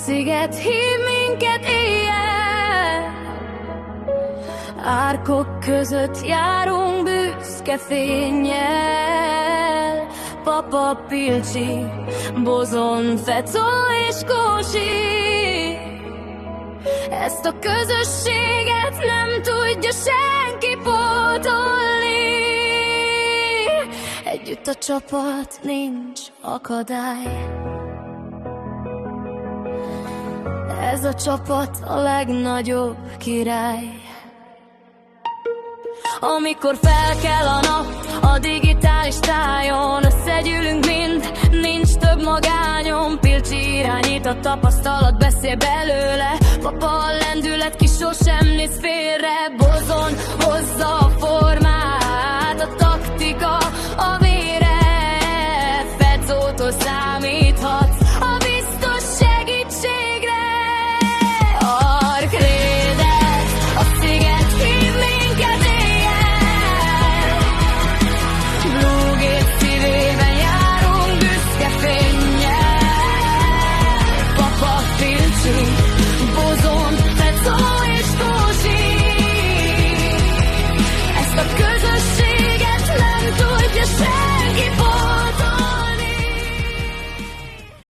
sziget hív minket éjjel. Árkok között járunk büszke fénnyel. Papa, Pilcsi, Bozon, Fecó és Kósi. Ezt a közösséget nem tudja senki pótolni. Együtt a csapat, nincs akadály. Ez a csapat a legnagyobb király. Amikor felkel a nap a digitális tájon, összegyűlünk mind, nincs több magányom. Pilcsi irányít, a tapasztalat beszél belőle. Papa a lendület, ki sosem néz félre. Bozon hozza